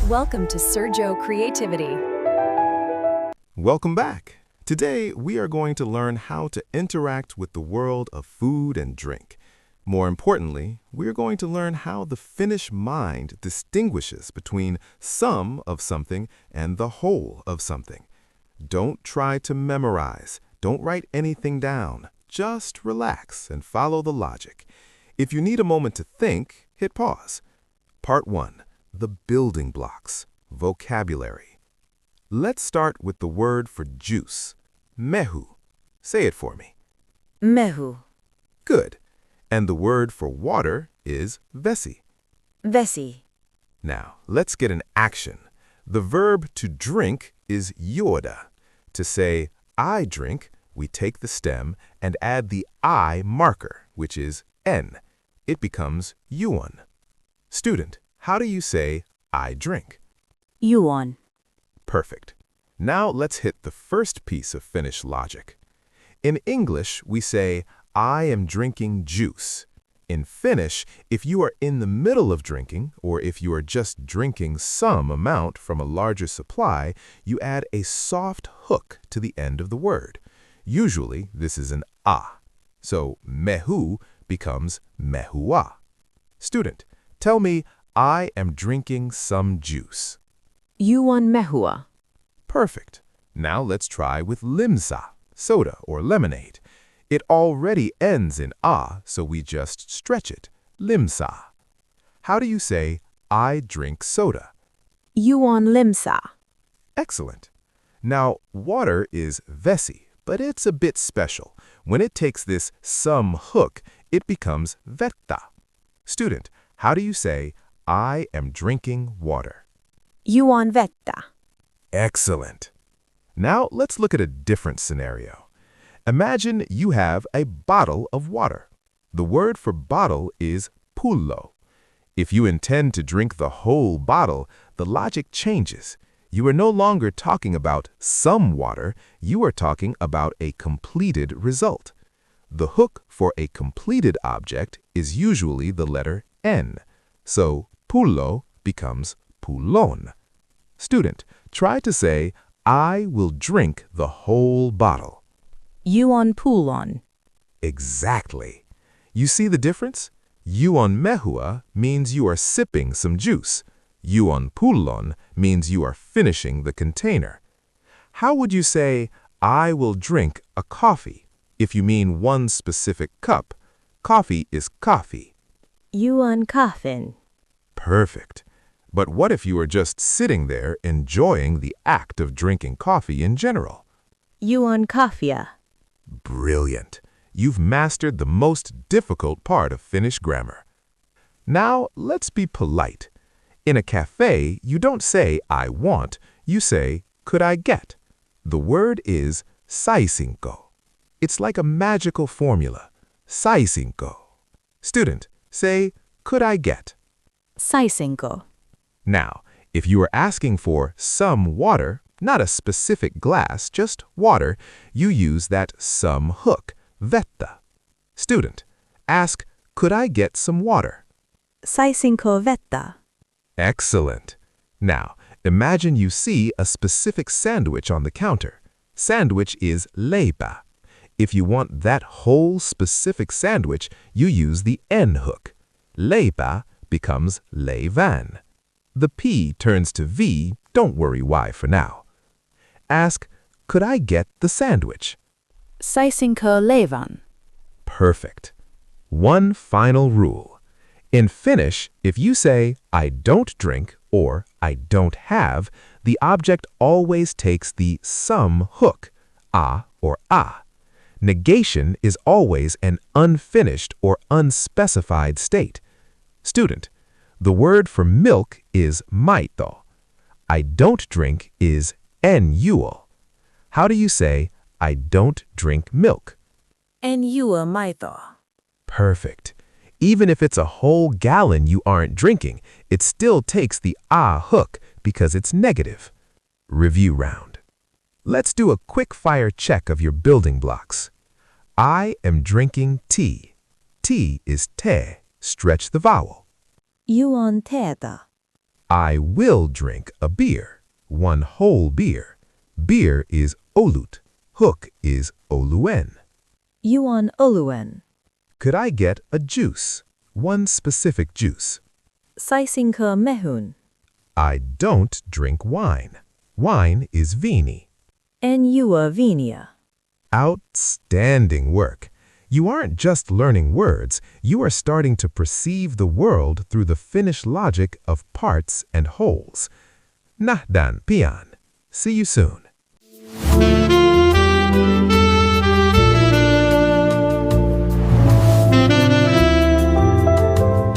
Welcome to Sergio Creativity. Welcome back. Today, we are going to learn how to interact with the world of food and drink. More importantly, we are going to learn how the Finnish mind distinguishes between some of something and the whole of something. Don't try to memorize. Don't write anything down. Just relax and follow the logic. If you need a moment to think, hit pause. Part 1. The building blocks. Vocabulary. Let's start with the word for juice. Mehu. Say it for me. Mehu. Good. And the word for water is vesi. Vesi. Now, let's get an action. The verb to drink is juoda. To say, I drink, we take the stem and add the I marker, which is N. It becomes juon. Student, how do you say, I drink? Juon. Perfect. Now let's hit the first piece of Finnish logic. In English, we say, I am drinking juice. In Finnish, if you are in the middle of drinking, or if you are just drinking some amount from a larger supply, you add a soft hook to the end of the word. Usually, this is an a. So, mehu becomes mehua. Student, tell me, I am drinking some juice. Juon mehua. Perfect. Now let's try with limsa, soda or lemonade. It already ends in a, so we just stretch it, limsa. How do you say, I drink soda? Juon limsa. Excellent. Now, water is vesi, but it's a bit special. When it takes this some hook, it becomes vettä. Student, how do you say, I am drinking water? Juon vettä. Excellent. Now let's look at a different scenario. Imagine you have a bottle of water. The word for bottle is pullo. If you intend to drink the whole bottle, the logic changes. You are no longer talking about some water, you are talking about a completed result. The hook for a completed object is usually the letter N. So pullo becomes pullon. Student, try to say, I will drink the whole bottle. Juon pullon. Exactly. You see the difference? Juon mehua means you are sipping some juice. Juon pullon means you are finishing the container. How would you say, I will drink a coffee? If you mean one specific cup, coffee is kahvi. Juon kahvin. Perfect. But what if you are just sitting there enjoying the act of drinking coffee in general? Juon kahvia. Brilliant. You've mastered the most difficult part of Finnish grammar. Now, let's be polite. In a cafe, you don't say, I want, you say, could I get? The word is saisinko. It's like a magical formula. Saisinko. Student, say, could I get? Saisinko. Now, if you are asking for some water, not a specific glass, just water, you use that some hook, vettä. Student, ask, could I get some water? Saisinko vettä? Excellent. Now, imagine you see a specific sandwich on the counter. Sandwich is leipä. If you want that whole specific sandwich, you use the N hook. Leipä becomes leivän. The P turns to V, don't worry why for now. Ask, could I get the sandwich? Saisinko leivän? Perfect. One final rule. In Finnish, if you say, I don't drink or I don't have, the object always takes the some hook, a or a. Negation is always an unfinished or unspecified state. Student, the word for milk is maito. I don't drink is en juo. How do you say, I don't drink milk? En juo maito. Perfect. Even if it's a whole gallon you aren't drinking, it still takes the a hook because it's negative. Review round. Let's do a quick fire check of your building blocks. I am drinking tea. Tea is te. Stretch the vowel. Juon teetä. I will drink a beer, one whole beer. Beer is olut. Hook is oluen. Juon oluen. Could I get a juice, one specific juice? Saisinko mehun. I don't drink wine. Wine is viini. En juo viiniä. Outstanding work. You aren't just learning words, you are starting to perceive the world through the Finnish logic of parts and wholes. Nähdään pian. See you soon.